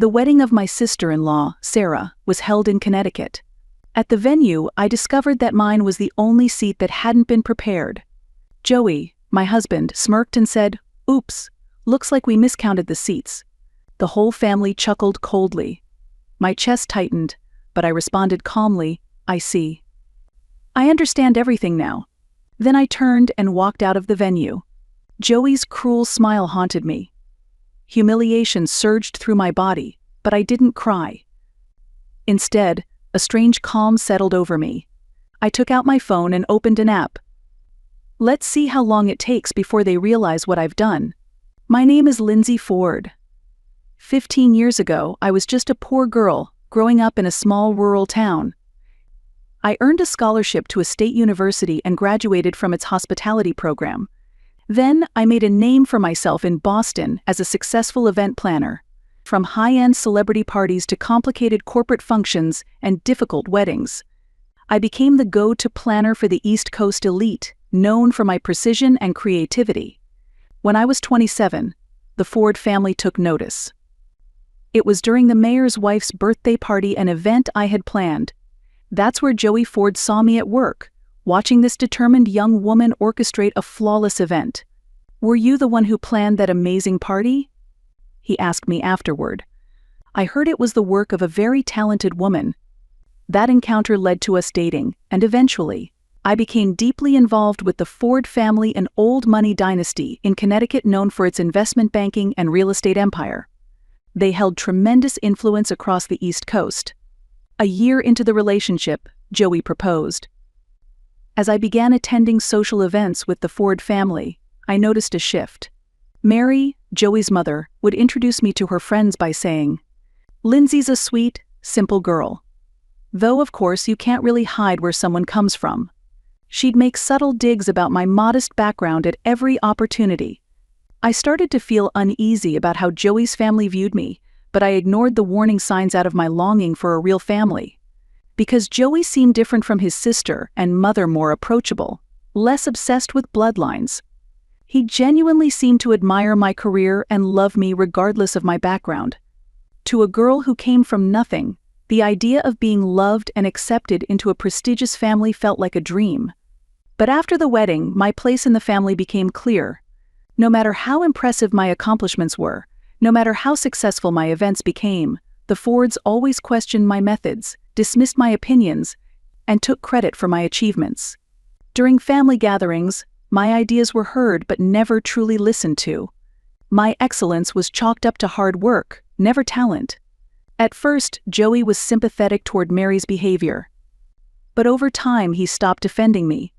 The wedding of my sister-in-law, Sarah, was held in Connecticut. At the venue, I discovered that mine was the only seat that hadn't been prepared. Joey, my husband, smirked and said, "Oops, looks like we miscounted the seats." The whole family chuckled coldly. My chest tightened, but I responded calmly, "I see. I understand everything now." Then I turned and walked out of the venue. Joey's cruel smile haunted me. Humiliation surged through my body, but I didn't cry. Instead, a strange calm settled over me. I took out my phone and opened an app. Let's see how long it takes before they realize what I've done. My name is Lindsay Ford. 15 years ago, I was just a poor girl, growing up in a small rural town. I earned a scholarship to a state university and graduated from its hospitality program. Then, I made a name for myself in Boston as a successful event planner. From high-end celebrity parties to complicated corporate functions and difficult weddings, I became the go-to planner for the East Coast elite, known for my precision and creativity. When I was 27, the Ford family took notice. It was during the mayor's wife's birthday party, an event I had planned. That's where Joey Ford saw me at work, watching this determined young woman orchestrate a flawless event. "Were you the one who planned that amazing party?" he asked me afterward. I heard it was the work of a very talented woman. That encounter led to us dating, and eventually, I became deeply involved with the Ford family, an old money dynasty in Connecticut known for its investment banking and real estate empire. They held tremendous influence across the East Coast. A year into the relationship, Joey proposed. As I began attending social events with the Ford family, I noticed a shift. Mary, Joey's mother, would introduce me to her friends by saying, "Lindsay's a sweet, simple girl. Though of course you can't really hide where someone comes from." She'd make subtle digs about my modest background at every opportunity. I started to feel uneasy about how Joey's family viewed me, but I ignored the warning signs out of my longing for a real family. Because Joey seemed different from his sister and mother, more approachable, less obsessed with bloodlines. He genuinely seemed to admire my career and love me regardless of my background. To a girl who came from nothing, the idea of being loved and accepted into a prestigious family felt like a dream. But after the wedding, my place in the family became clear. No matter how impressive my accomplishments were, no matter how successful my events became, the Fords always questioned my methods, dismissed my opinions, and took credit for my achievements. During family gatherings, my ideas were heard but never truly listened to. My excellence was chalked up to hard work, never talent. At first, Joey was sympathetic toward Mary's behavior. But over time, he stopped defending me.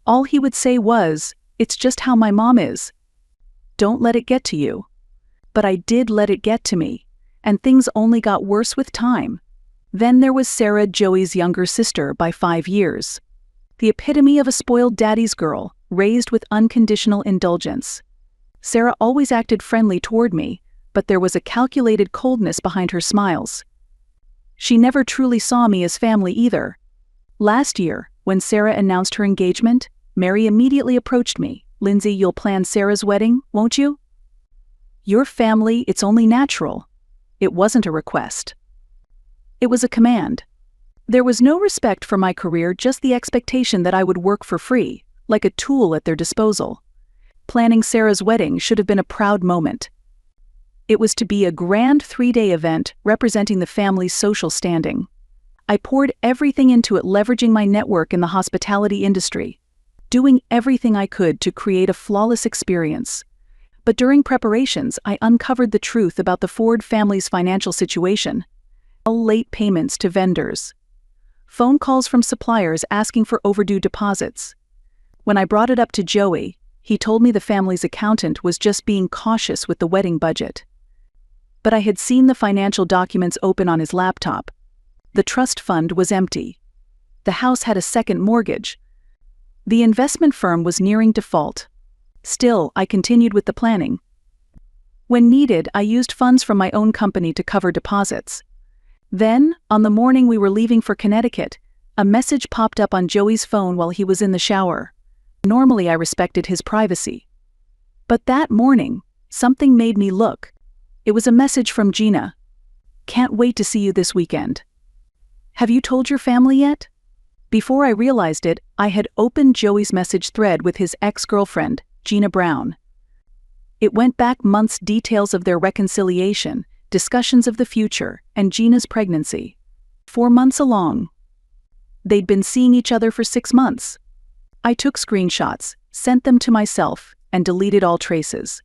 All he would say was, "It's just how my mom is. Don't let it get to you." But I did let it get to me, and things only got worse with time. Then there was Sarah, Joey's younger sister by 5 years. The epitome of a spoiled daddy's girl, raised with unconditional indulgence. Sarah always acted friendly toward me, but there was a calculated coldness behind her smiles. She never truly saw me as family either. Last year, when Sarah announced her engagement, Mary immediately approached me. "Lindsay, you'll plan Sarah's wedding, won't you? Your family, it's only natural." It wasn't a request. It was a command. There was no respect for my career, just the expectation that I would work for free, like a tool at their disposal. Planning Sarah's wedding should have been a proud moment. It was to be a grand 3-day event representing the family's social standing. I poured everything into it, leveraging my network in the hospitality industry, doing everything I could to create a flawless experience. But during preparations, I uncovered the truth about the Ford family's financial situation. Late payments to vendors. Phone calls from suppliers asking for overdue deposits. When I brought it up to Joey, he told me the family's accountant was just being cautious with the wedding budget. But I had seen the financial documents open on his laptop. The trust fund was empty. The house had a second mortgage. The investment firm was nearing default. Still, I continued with the planning. When needed, I used funds from my own company to cover deposits. Then, on the morning we were leaving for Connecticut, a message popped up on Joey's phone while he was in the shower. Normally, I respected his privacy. But that morning, something made me look. It was a message from Gina. Can't wait to see you this weekend. Have you told your family yet? Before I realized it, I had opened Joey's message thread with his ex-girlfriend, Gina Brown. It went back months, details of their reconciliation, discussions of the future, and Gina's pregnancy. 4 months along. They'd been seeing each other for 6 months. I took screenshots, sent them to myself, and deleted all traces.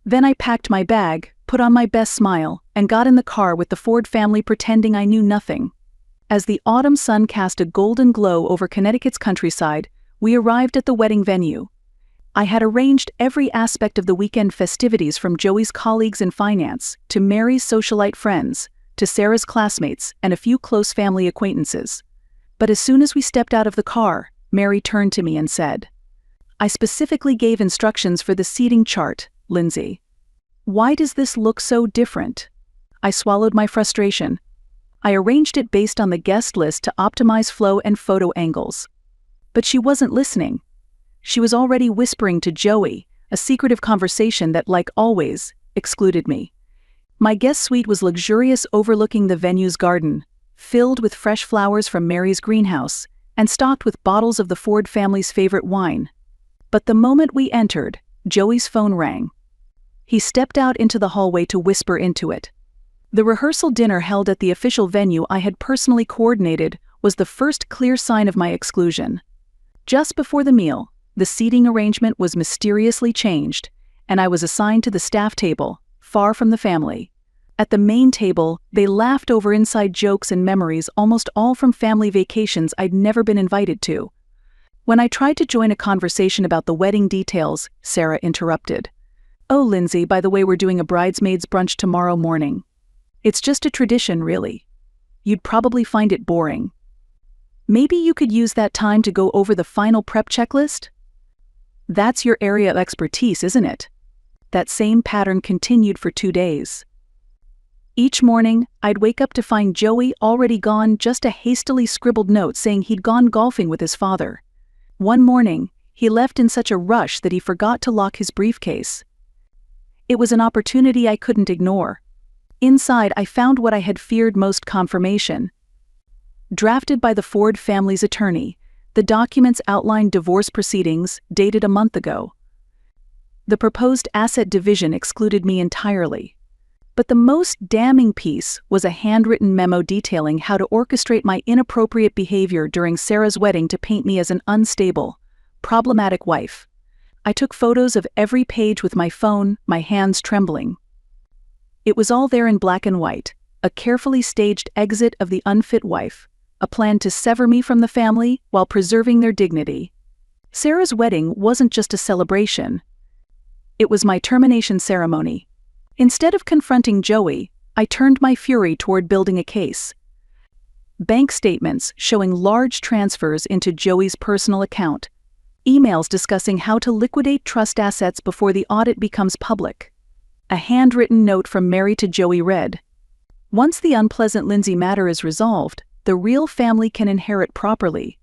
Then I packed my bag, put on my best smile, and got in the car with the Ford family pretending I knew nothing. As the autumn sun cast a golden glow over Connecticut's countryside, we arrived at the wedding venue. I had arranged every aspect of the weekend festivities, from Joey's colleagues in finance, to Mary's socialite friends, to Sarah's classmates and a few close family acquaintances. But as soon as we stepped out of the car, Mary turned to me and said, "I specifically gave instructions for the seating chart, Lindsay. Why does this look so different?" I swallowed my frustration. I arranged it based on the guest list to optimize flow and photo angles. But she wasn't listening. She was already whispering to Joey, a secretive conversation that, like always, excluded me. My guest suite was luxurious, overlooking the venue's garden, filled with fresh flowers from Mary's greenhouse, and stocked with bottles of the Ford family's favorite wine. But the moment we entered, Joey's phone rang. He stepped out into the hallway to whisper into it. The rehearsal dinner held at the official venue I had personally coordinated was the first clear sign of my exclusion. Just before the meal, the seating arrangement was mysteriously changed, and I was assigned to the staff table, far from the family. At the main table, they laughed over inside jokes and memories, almost all from family vacations I'd never been invited to. When I tried to join a conversation about the wedding details, Sarah interrupted. "Oh, Lindsay, by the way, we're doing a bridesmaids brunch tomorrow morning. It's just a tradition, really. You'd probably find it boring. Maybe you could use that time to go over the final prep checklist? That's your area of expertise, isn't it?" That same pattern continued for 2 days. Each morning, I'd wake up to find Joey already gone, just a hastily scribbled note saying he'd gone golfing with his father. One morning, he left in such a rush that he forgot to lock his briefcase. It was an opportunity I couldn't ignore. Inside, I found what I had feared most: confirmation. Drafted by the Ford family's attorney, the documents outlined divorce proceedings dated a month ago. The proposed asset division excluded me entirely. But the most damning piece was a handwritten memo detailing how to orchestrate my inappropriate behavior during Sarah's wedding to paint me as an unstable, problematic wife. I took photos of every page with my phone, my hands trembling. It was all there in black and white: a carefully staged exit of the unfit wife, a plan to sever me from the family while preserving their dignity. Sarah's wedding wasn't just a celebration. It was my termination ceremony. Instead of confronting Joey, I turned my fury toward building a case. Bank statements showing large transfers into Joey's personal account. Emails discussing how to liquidate trust assets before the audit becomes public. A handwritten note from Mary to Joey read, "Once the unpleasant Lindsay matter is resolved, the real family can inherit properly."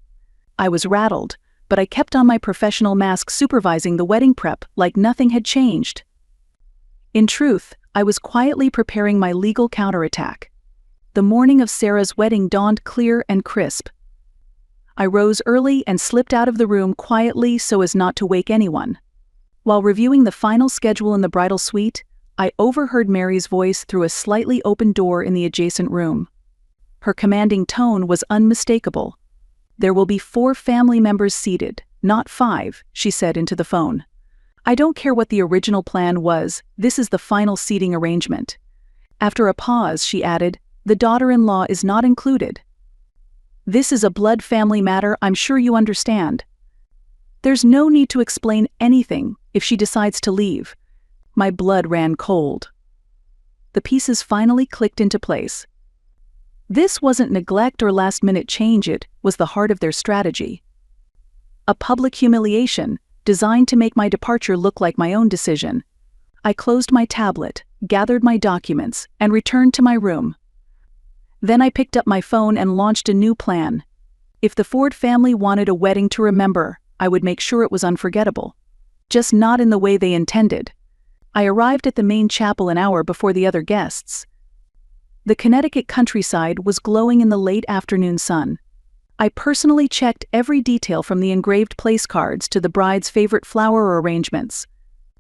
I was rattled, but I kept on my professional mask, supervising the wedding prep like nothing had changed. In truth, I was quietly preparing my legal counterattack. The morning of Sarah's wedding dawned clear and crisp. I rose early and slipped out of the room quietly so as not to wake anyone. While reviewing the final schedule in the bridal suite, I overheard Mary's voice through a slightly open door in the adjacent room. Her commanding tone was unmistakable. "There will be 4 family members seated, not 5, she said into the phone. "I don't care what the original plan was, this is the final seating arrangement." After a pause, she added, "The daughter-in-law is not included. This is a blood family matter, I'm sure you understand. There's no need to explain anything if she decides to leave." My blood ran cold. The pieces finally clicked into place. This wasn't neglect or last-minute change, it was the heart of their strategy. A public humiliation, designed to make my departure look like my own decision. I closed my tablet, gathered my documents, and returned to my room. Then I picked up my phone and launched a new plan. If the Ford family wanted a wedding to remember, I would make sure it was unforgettable. Just not in the way they intended. I arrived at the main chapel an hour before the other guests. The Connecticut countryside was glowing in the late afternoon sun. I personally checked every detail from the engraved place cards to the bride's favorite flower arrangements.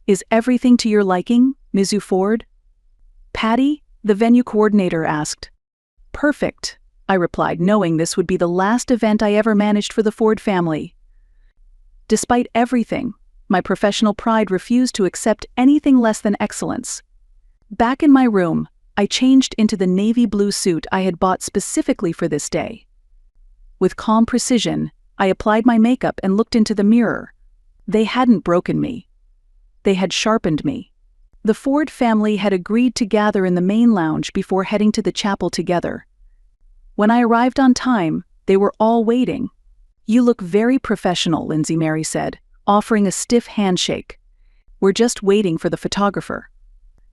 "Is everything to your liking, Ms. Ford?" "Patty?" the venue coordinator asked. "Perfect," I replied, knowing this would be the last event I ever managed for the Ford family. Despite everything, my professional pride refused to accept anything less than excellence. Back in my room, I changed into the navy blue suit I had bought specifically for this day. With calm precision, I applied my makeup and looked into the mirror. They hadn't broken me. They had sharpened me. The Ford family had agreed to gather in the main lounge before heading to the chapel together. When I arrived on time, they were all waiting. "You look very professional," Lindsay Mary said, offering a stiff handshake. "We're just waiting for the photographer."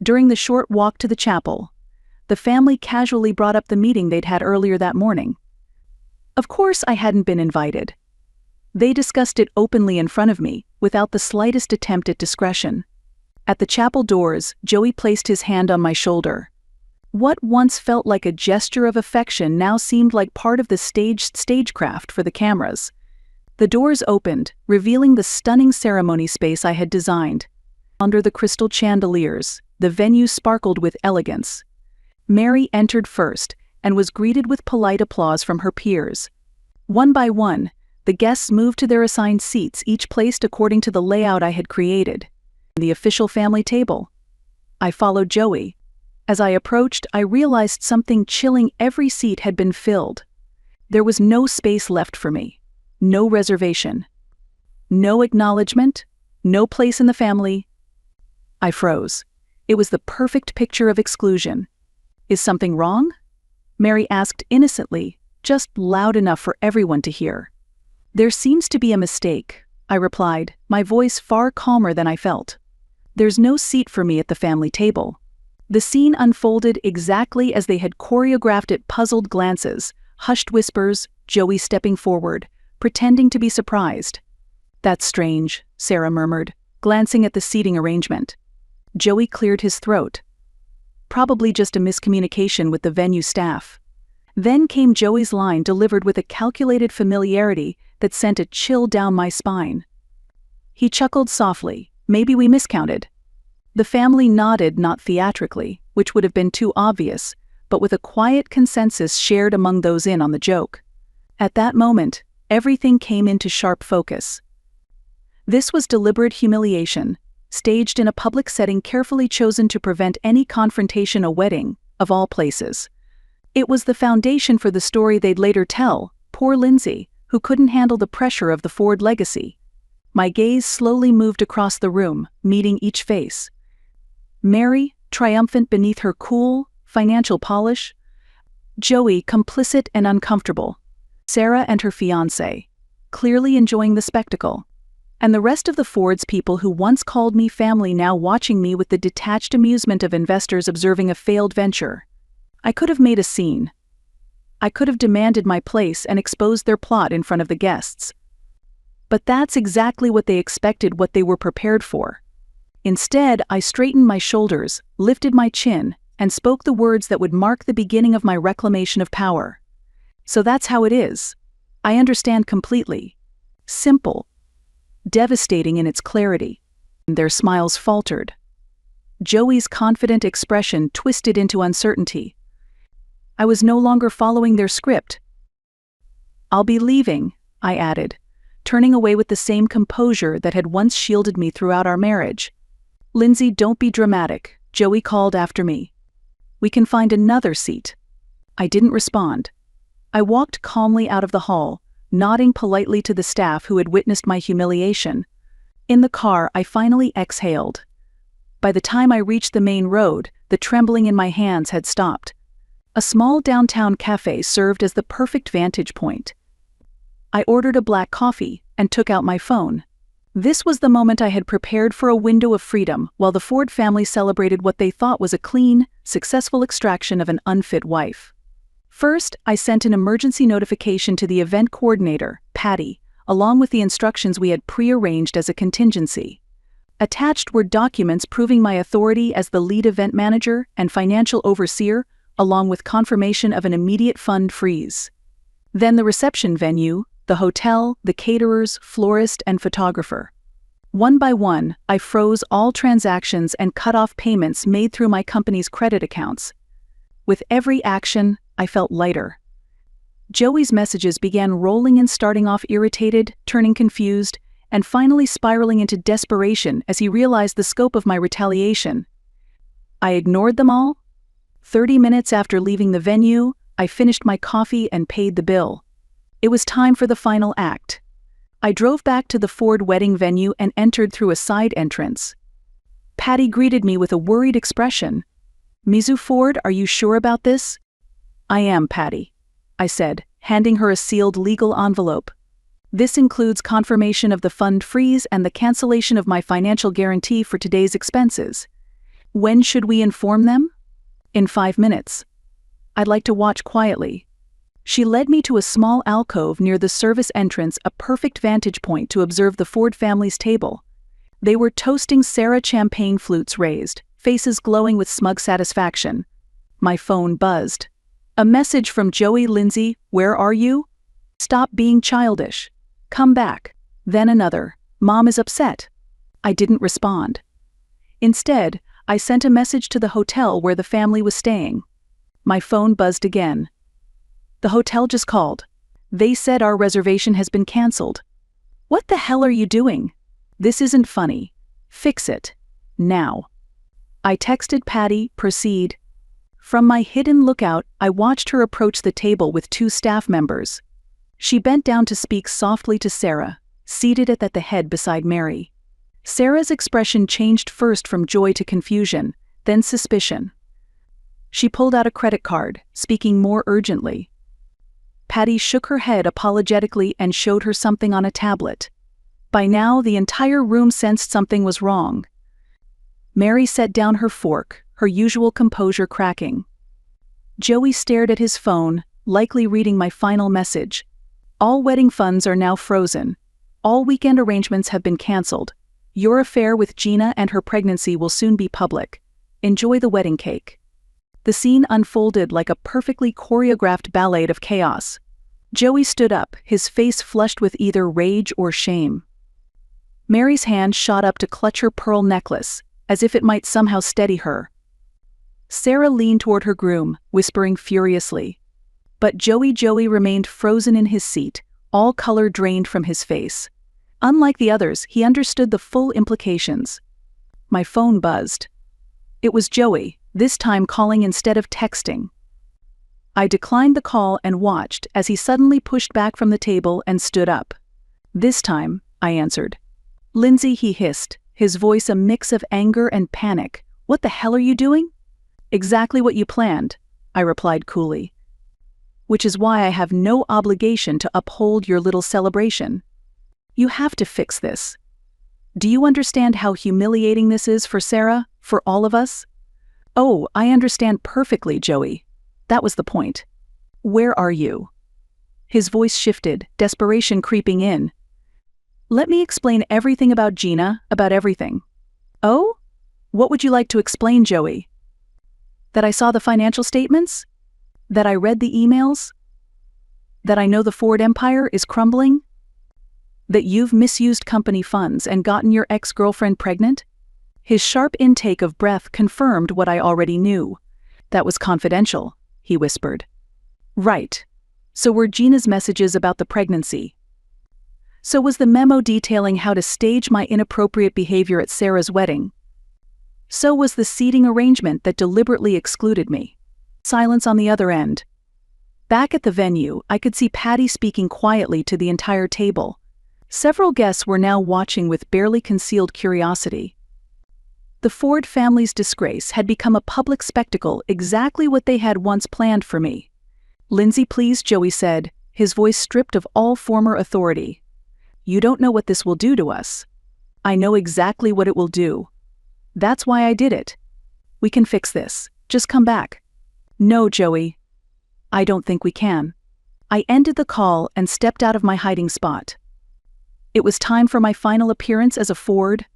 During the short walk to the chapel, the family casually brought up the meeting they'd had earlier that morning. Of course, I hadn't been invited. They discussed it openly in front of me, without the slightest attempt at discretion. At the chapel doors, Joey placed his hand on my shoulder. What once felt like a gesture of affection now seemed like part of the stagecraft for the cameras. The doors opened, revealing the stunning ceremony space I had designed. Under the crystal chandeliers, the venue sparkled with elegance. Mary entered first and was greeted with polite applause from her peers. One by one, the guests moved to their assigned seats, each placed according to the layout I had created. The official family table. I followed Joey. As I approached, I realized something chilling: every seat had been filled. There was no space left for me. No reservation. No acknowledgement. No place in the family. I froze. It was the perfect picture of exclusion. "Is something wrong?" Mary asked innocently, just loud enough for everyone to hear. "There seems to be a mistake," I replied, my voice far calmer than I felt. "There's no seat for me at the family table." The scene unfolded exactly as they had choreographed it: puzzled glances, hushed whispers, Joey stepping forward, pretending to be surprised. "That's strange," Sarah murmured, glancing at the seating arrangement. Joey cleared his throat. "Probably just a miscommunication with the venue staff." Then came Joey's line, delivered with a calculated familiarity that sent a chill down my spine. He chuckled softly. "Maybe we miscounted." The family nodded, not theatrically, which would have been too obvious, but with a quiet consensus shared among those in on the joke. At that moment, everything came into sharp focus. This was deliberate humiliation, staged in a public setting carefully chosen to prevent any confrontation: a wedding, of all places. It was the foundation for the story they'd later tell: poor Lindsay, who couldn't handle the pressure of the Ford legacy. My gaze slowly moved across the room, meeting each face. Mary, triumphant beneath her cool, financial polish. Joey, complicit and uncomfortable. Sarah and her fiancé, clearly enjoying the spectacle. And the rest of the Ford's people, who once called me family, now watching me with the detached amusement of investors observing a failed venture. I could have made a scene. I could have demanded my place and exposed their plot in front of the guests. But that's exactly what they expected, what they were prepared for. Instead, I straightened my shoulders, lifted my chin, and spoke the words that would mark the beginning of my reclamation of power. "So that's how it is. I understand completely." Simple. Devastating in its clarity. Their smiles faltered. Joey's confident expression twisted into uncertainty. I was no longer following their script. "I'll be leaving," I added, turning away with the same composure that had once shielded me throughout our marriage. "Lindsay, don't be dramatic," Joey called after me. "We can find another seat." I didn't respond. I walked calmly out of the hall, nodding politely to the staff who had witnessed my humiliation. In the car, I finally exhaled. By the time I reached the main road, the trembling in my hands had stopped. A small downtown cafe served as the perfect vantage point. I ordered a black coffee and took out my phone. This was the moment I had prepared for a window of freedom, while the Ford family celebrated what they thought was a clean, successful extraction of an unfit wife. First, I sent an emergency notification to the event coordinator, Patty, along with the instructions we had pre-arranged as a contingency. Attached were documents proving my authority as the lead event manager and financial overseer, along with confirmation of an immediate fund freeze. Then the reception venue, the hotel, the caterers, florist, and photographer. One by one, I froze all transactions and cut off payments made through my company's credit accounts. With every action, I felt lighter. Joey's messages began rolling in, starting off irritated, turning confused, and finally spiraling into desperation as he realized the scope of my retaliation. I ignored them all. 30 minutes after leaving the venue, I finished my coffee and paid the bill. It was time for the final act. I drove back to the Ford wedding venue and entered through a side entrance. Patty greeted me with a worried expression. "Ms. Ford, are you sure about this?" "I am, Patty," I said, handing her a sealed legal envelope. "This includes confirmation of the fund freeze and the cancellation of my financial guarantee for today's expenses. When should we inform them?" "In 5 minutes. I'd like to watch quietly." She led me to a small alcove near the service entrance, a perfect vantage point to observe the Ford family's table. They were toasting Sarah, champagne flutes raised, faces glowing with smug satisfaction. My phone buzzed. A message from Joey. "Lindsay, where are you? Stop being childish. Come back." Then another. "Mom is upset." I didn't respond. Instead, I sent a message to the hotel where the family was staying. My phone buzzed again. "The hotel just called. They said our reservation has been canceled." "What the hell are you doing? This isn't funny. Fix it. Now." I texted Patty, "Proceed." From my hidden lookout, I watched her approach the table with 2 staff members. She bent down to speak softly to Sarah, seated at the head beside Mary. Sarah's expression changed first from joy to confusion, then suspicion. She pulled out a credit card, speaking more urgently. Patty shook her head apologetically and showed her something on a tablet. By now, the entire room sensed something was wrong. Mary set down her fork, her usual composure cracking. Joey stared at his phone, likely reading my final message. "All wedding funds are now frozen. All weekend arrangements have been canceled. Your affair with Gina and her pregnancy will soon be public. Enjoy the wedding cake." The scene unfolded like a perfectly choreographed ballet of chaos. Joey stood up, his face flushed with either rage or shame. Mary's hand shot up to clutch her pearl necklace, as if it might somehow steady her. Sarah leaned toward her groom, whispering furiously. But Joey remained frozen in his seat, all color drained from his face. Unlike the others, he understood the full implications. My phone buzzed. It was Joey, this time calling instead of texting. I declined the call and watched as he suddenly pushed back from the table and stood up. "This time," I answered. "Lindsay," he hissed, his voice a mix of anger and panic. "What the hell are you doing?" "Exactly what you planned," I replied coolly. "Which is why I have no obligation to uphold your little celebration. You have to fix this. Do you understand how humiliating this is for Sarah, for all of us?" "Oh, I understand perfectly, Joey. That was the point. Where are you?" His voice shifted, desperation creeping in. "Let me explain everything about Gina, about everything." "Oh? What would you like to explain, Joey?" "That I saw the financial statements? That I read the emails? That I know the Ford empire is crumbling? That you've misused company funds and gotten your ex-girlfriend pregnant?" His sharp intake of breath confirmed what I already knew. "That was confidential," he whispered. "Right. So were Gina's messages about the pregnancy. So was the memo detailing how to stage my inappropriate behavior at Sarah's wedding. So was the seating arrangement that deliberately excluded me." Silence on the other end. Back at the venue, I could see Patty speaking quietly to the entire table. Several guests were now watching with barely concealed curiosity. The Ford family's disgrace had become a public spectacle, exactly what they had once planned for me. "Lindsay, please," Joey said, his voice stripped of all former authority. "You don't know what this will do to us." "I know exactly what it will do. That's why I did it. We can fix this. Just come back." "No, Joey. I don't think we can." I ended the call and stepped out of my hiding spot. It was time for my final appearance as a Ford.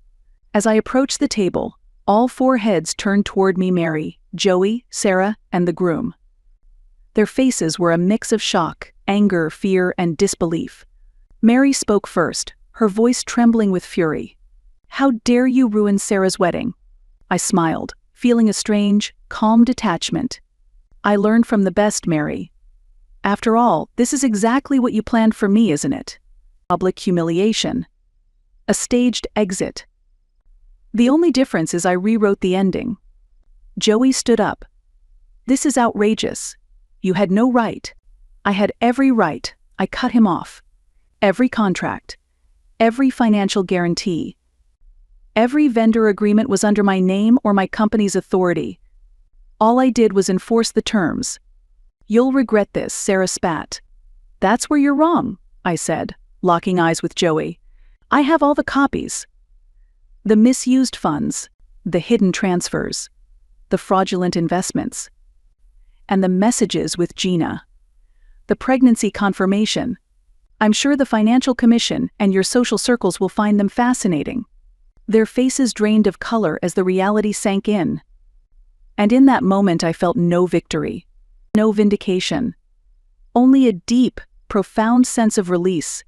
As I approached the table, all 4 heads turned toward me. Mary, Joey, Sarah, and the groom. Their faces were a mix of shock, anger, fear, and disbelief. Mary spoke first, her voice trembling with fury. "How dare you ruin Sarah's wedding?" I smiled, feeling a strange, calm detachment. "I learned from the best, Mary. After all, this is exactly what you planned for me, isn't it? Public humiliation. A staged exit. The only difference is I rewrote the ending." Joey stood up. "This is outrageous. You had no right." "I had every right." I cut him off. "Every contract. Every financial guarantee. Every vendor agreement was under my name or my company's authority. All I did was enforce the terms." "You'll regret this," Sarah spat. "That's where you're wrong," I said, locking eyes with Joey. "I have all the copies. The misused funds, the hidden transfers, the fraudulent investments, and the messages with Gina. The pregnancy confirmation. I'm sure the Financial Commission and your social circles will find them fascinating." Their faces drained of color as the reality sank in. And in that moment I felt no victory, no vindication. Only a deep, profound sense of release.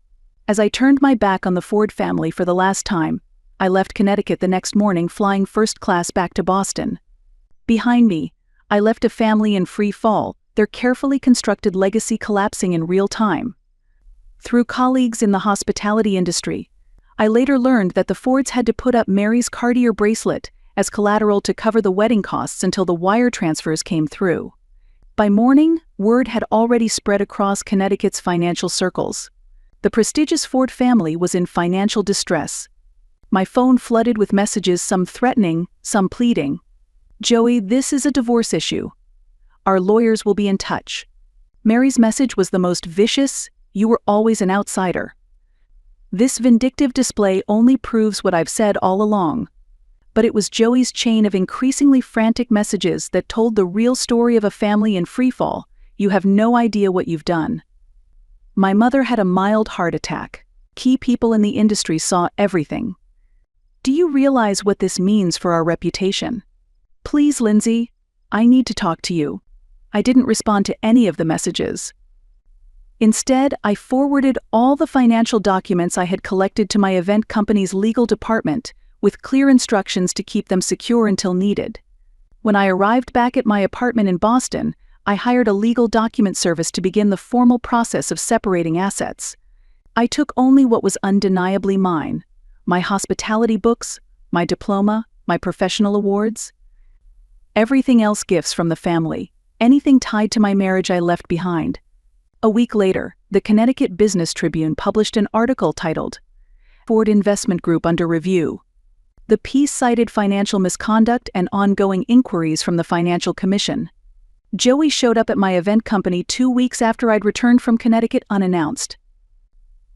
As I turned my back on the Ford family for the last time, I left Connecticut the next morning flying first class back to Boston. Behind me, I left a family in free fall, their carefully constructed legacy collapsing in real time. Through colleagues in the hospitality industry, I later learned that the Fords had to put up Mary's Cartier bracelet as collateral to cover the wedding costs until the wire transfers came through. By morning, word had already spread across Connecticut's financial circles. The prestigious Ford family was in financial distress. My phone flooded with messages, some threatening, some pleading. "Joey, this is a divorce issue. Our lawyers will be in touch." Mary's message was the most vicious: "You were always an outsider." This vindictive display only proves what I've said all along. But it was Joey's chain of increasingly frantic messages that told the real story of a family in freefall. "You have no idea what you've done." My mother had a mild heart attack. Key people in the industry saw everything. "Do you realize what this means for our reputation?" "Please, Lindsay, I need to talk to you." I didn't respond to any of the messages. Instead, I forwarded all the financial documents I had collected to my event company's legal department, with clear instructions to keep them secure until needed. When I arrived back at my apartment in Boston, I hired a legal document service to begin the formal process of separating assets. I took only what was undeniably mine: my hospitality books, my diploma, my professional awards. Everything else gifts from the family. Anything tied to my marriage I left behind. A week later, the Connecticut Business Tribune published an article titled, "Ford Investment Group Under Review." The piece cited financial misconduct and ongoing inquiries from the Financial Commission. Joey showed up at my event company 2 weeks after I'd returned from Connecticut unannounced.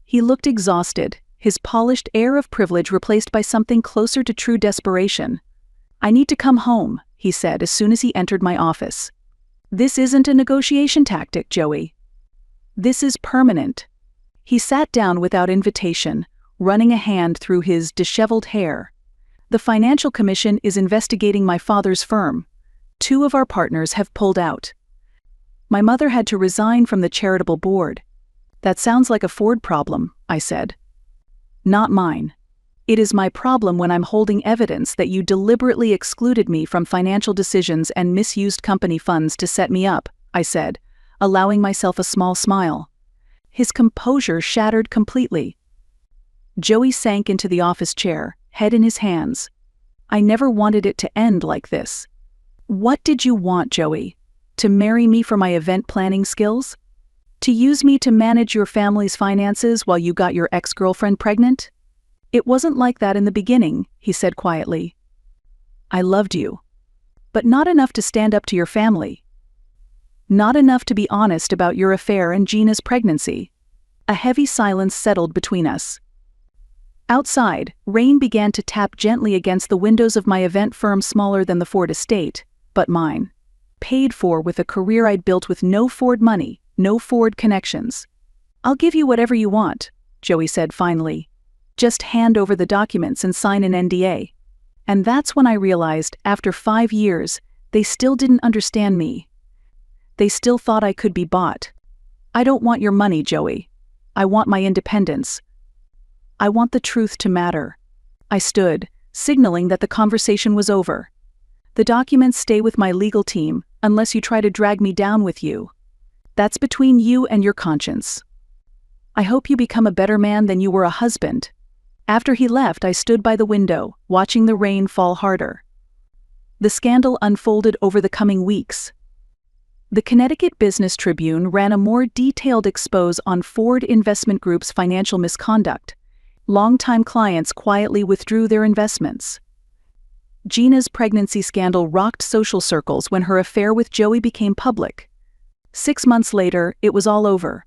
He looked exhausted, his polished air of privilege replaced by something closer to true desperation. "I need to come home," he said as soon as he entered my office. "This isn't a negotiation tactic, Joey. This is permanent." He sat down without invitation, running a hand through his disheveled hair. "The Financial Commission is investigating my father's firm. 2 of our partners have pulled out. My mother had to resign from the charitable board." "That sounds like a Ford problem," I said. "Not mine. It is my problem when I'm holding evidence that you deliberately excluded me from financial decisions and misused company funds to set me up," I said, allowing myself a small smile. His composure shattered completely. Joey sank into the office chair, head in his hands. "I never wanted it to end like this." "What did you want, Joey? To marry me for my event planning skills? To use me to manage your family's finances while you got your ex-girlfriend pregnant?" "It wasn't like that in the beginning," he said quietly. "I loved you. But not enough to stand up to your family. Not enough to be honest about your affair and Gina's pregnancy." A heavy silence settled between us. Outside, rain began to tap gently against the windows of my event firm, smaller than the Ford estate, but mine. Paid for with a career I'd built with no Ford money, no Ford connections. "I'll give you whatever you want," Joey said finally. "Just hand over the documents and sign an NDA." And that's when I realized, after 5 years, They still didn't understand me. They still thought I could be bought. I don't want your money, Joey. I want my independence. I want the truth to matter. I stood, signaling that the conversation was over. The documents stay with my legal team unless you try to drag me down with you. That's between you and your conscience. I hope you become a better man than you were a husband. After he left, I stood by the window, watching the rain fall harder. The scandal unfolded over the coming weeks. The Connecticut Business Tribune ran a more detailed expose on Ford Investment Group's financial misconduct. Longtime clients quietly withdrew their investments. Gina's pregnancy scandal rocked social circles when her affair with Joey became public. 6 months later, it was all over.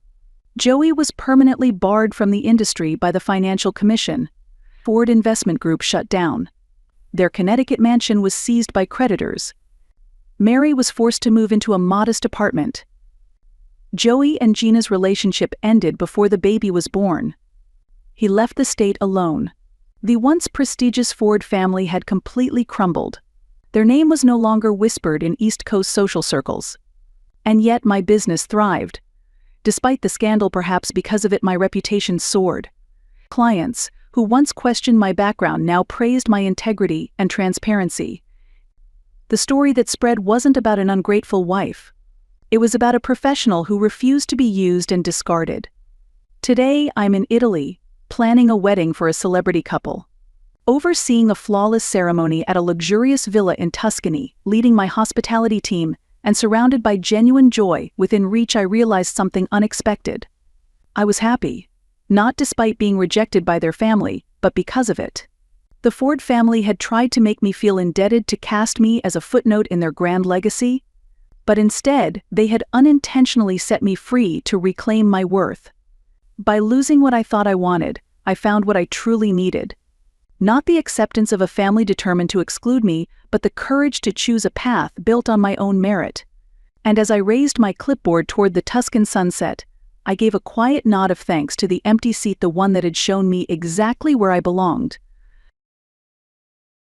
Joey was permanently barred from the industry by the Financial Commission. Ford Investment Group shut down. Their Connecticut mansion was seized by creditors. Mary was forced to move into a modest apartment. Joey and Gina's relationship ended before the baby was born. He left the state alone. The once prestigious Ford family had completely crumbled. Their name was no longer whispered in East Coast social circles. And yet my business thrived. Despite the scandal, perhaps because of it, my reputation soared. Clients, who once questioned my background, now praised my integrity and transparency. The story that spread wasn't about an ungrateful wife. It was about a professional who refused to be used and discarded. Today, I'm in Italy, planning a wedding for a celebrity couple. Overseeing a flawless ceremony at a luxurious villa in Tuscany, leading my hospitality team, and surrounded by genuine joy within reach, I realized something unexpected. I was happy, not despite being rejected by their family, but because of it. The Ford family had tried to make me feel indebted, to cast me as a footnote in their grand legacy, but instead, they had unintentionally set me free to reclaim my worth. By losing what I thought I wanted, I found what I truly needed. Not the acceptance of a family determined to exclude me, but the courage to choose a path built on my own merit. And as I raised my clipboard toward the Tuscan sunset, I gave a quiet nod of thanks to the empty seat, the one that had shown me exactly where I belonged.